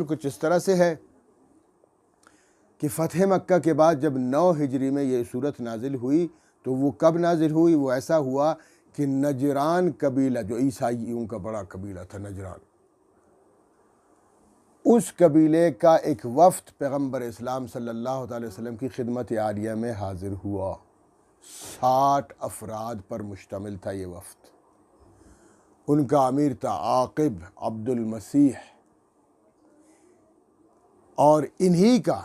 کچھ اس طرح سے ہے کہ فتح مکہ کے بعد جب 9 ہجری میں یہ صورت نازل ہوئی تو وہ کب نازل ہوئی؟ وہ ایسا ہوا کہ نجران قبیلہ جو عیسائیوں کا بڑا قبیلہ تھا نجران، اس قبیلے کا ایک وفد پیغمبر اسلام صلی اللہ علیہ وسلم کی خدمت عالیہ میں حاضر ہوا۔ 60 افراد پر مشتمل تھا یہ وفد۔ ان کا امیر تھا عاقب عبد المسیح، اور انہی کا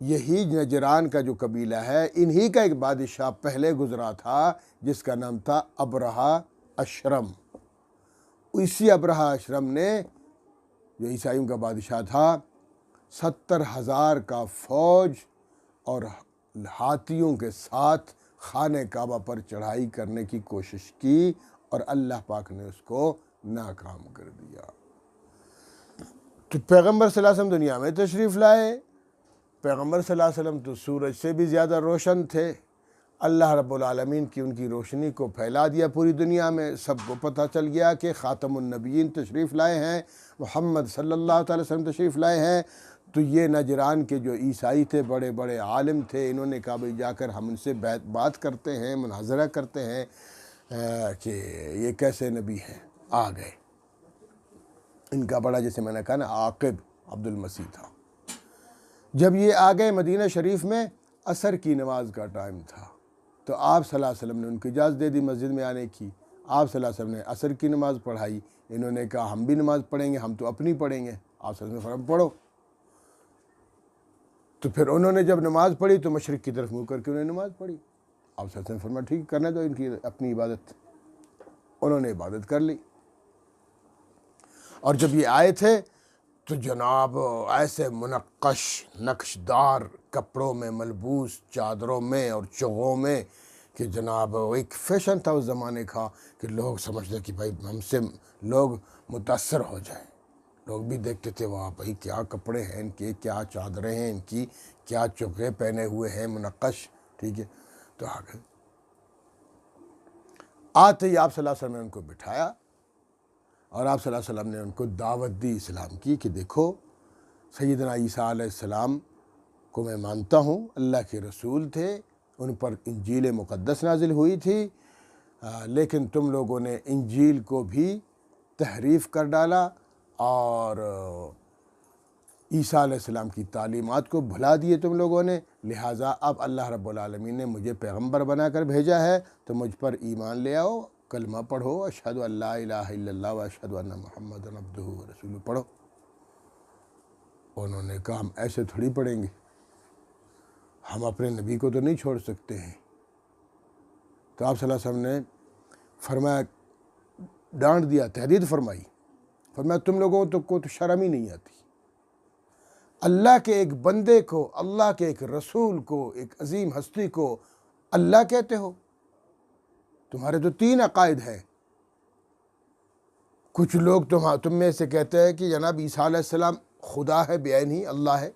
یہی نجران کا جو قبیلہ ہے، انہی کا ایک بادشاہ پہلے گزرا تھا جس کا نام تھا ابرہہ اشرم۔ اسی ابرہہ اشرم نے جو عیسائیوں کا بادشاہ تھا 70,000 کا فوج اور ہاتھیوں کے ساتھ خانہ کعبہ پر چڑھائی کرنے کی کوشش کی، اور اللہ پاک نے اس کو ناکام کر دیا۔ تو پیغمبر صلی اللہ علیہ وسلم دنیا میں تشریف لائے۔ پیغمبر صلی اللہ علیہ وسلم تو سورج سے بھی زیادہ روشن تھے۔ اللہ رب العالمین کی ان کی روشنی کو پھیلا دیا پوری دنیا میں، سب کو پتہ چل گیا کہ خاتم النبیین تشریف لائے ہیں، محمد صلی اللہ تعالی وسلم تشریف لائے ہیں۔ تو یہ نجران کے جو عیسائی تھے، بڑے بڑے عالم تھے، انہوں نے کہا بھئی جا کر ہم ان سے بات کرتے ہیں، مناظرہ کرتے ہیں کہ یہ کیسے نبی ہیں۔ آ گئے۔ ان کا بڑا، جیسے میں نے کہا نا، عاقب عبد المسیح تھا۔ جب یہ آ گئے مدینہ شریف میں، عصر کی نماز کا ٹائم تھا، تو آپ صلی اللہ علیہ وسلم نے ان کی اجازت دے دی مسجد میں آنے کی۔ آپ صلی اللہ علیہ وسلم نے عصر کی نماز پڑھائی۔ انہوں نے کہا ہم بھی نماز پڑھیں گے، ہم تو اپنی پڑھیں گے۔ آپ صلی اللہ علیہ وسلم نے فرمایا پڑھو۔ تو پھر انہوں نے جب نماز پڑھی تو مشرق کی طرف منہ کر کے انہوں نے نماز پڑھی۔ آپ صلی اللہ علیہ وسلم نے فرمایا ٹھیک، کرنے دو ان کی اپنی عبادت۔ انہوں نے عبادت کر لی۔ اور جب یہ آئے تھے تو جناب ایسے منقش نقشدار کپڑوں میں ملبوس، چادروں میں اور چغوں میں، کہ جناب ایک فیشن تھا اس زمانے کا کہ لوگ سمجھتے کہ بھائی ہم سے لوگ متاثر ہو جائیں۔ لوگ بھی دیکھتے تھے واہ بھائی کیا کپڑے ہیں ان کے، کیا چادریں ہیں ان کی، کیا چغے پہنے ہوئے ہیں منقش، ٹھیک ہے۔ تو آ گئے۔ آتے ہی آپ صلی اللہ علیہ وسلم نے ان کو بٹھایا، اور آپ صلی اللہ علیہ وسلم نے ان کو دعوت دی اسلام کی کہ دیکھو سیدنا عیسیٰ علیہ السلام کو میں مانتا ہوں، اللہ کے رسول تھے، ان پر انجیل مقدس نازل ہوئی تھی، لیکن تم لوگوں نے انجیل کو بھی تحریف کر ڈالا اور عیسیٰ علیہ السلام کی تعلیمات کو بھلا دیے تم لوگوں نے، لہٰذا اب اللہ رب العالمین نے مجھے پیغمبر بنا کر بھیجا ہے، تو مجھ پر ایمان لے آؤ، کلمہ پڑھو، اشہد ان لا الہ الا اللہ و اشہد ان محمد عبدہ و رسولہ پڑھو۔ انہوں نے کہا ہم ایسے تھوڑی پڑھیں گے، ہم اپنے نبی کو تو نہیں چھوڑ سکتے ہیں۔ تو آپ صلی اللہ علیہ وسلم نے فرمایا، ڈانٹ دیا، تہدید فرمائی، فرمایا تم لوگوں کو تو شرم ہی نہیں آتی، اللہ کے ایک بندے کو، اللہ کے ایک رسول کو، ایک عظیم ہستی کو اللہ کہتے ہو؟ تمہارے تو 3 عقائد ہیں۔ کچھ لوگ تم میں سے کہتے ہیں کہ جناب عیسیٰ علیہ السلام خدا ہے، بعین ہی اللہ ہے،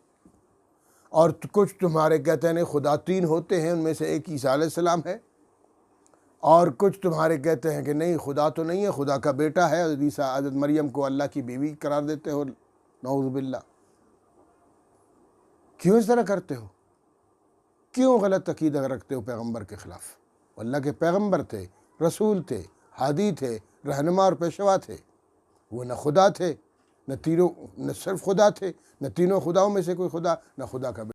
اور کچھ تمہارے کہتے ہیں نہیں خدا 3 ہوتے ہیں، ان میں سے ایک عیسیٰ علیہ السلام ہے، اور کچھ تمہارے کہتے ہیں کہ نہیں خدا تو نہیں ہے، خدا کا بیٹا ہے، عیسیٰ حضرت مریم کو اللہ کی بیوی قرار دیتے ہو، نعوذ باللہ۔ کیوں اس طرح کرتے ہو؟ کیوں غلط عقیدہ رکھتے ہو پیغمبر کے خلاف؟ اللہ کے پیغمبر تھے، رسول تھے، ہادی تھے، رہنما اور پیشوا تھے، وہ نہ خدا تھے، نہ صرف خدا تھے، نہ تینوں خداؤں میں سے کوئی خدا، نہ خدا کا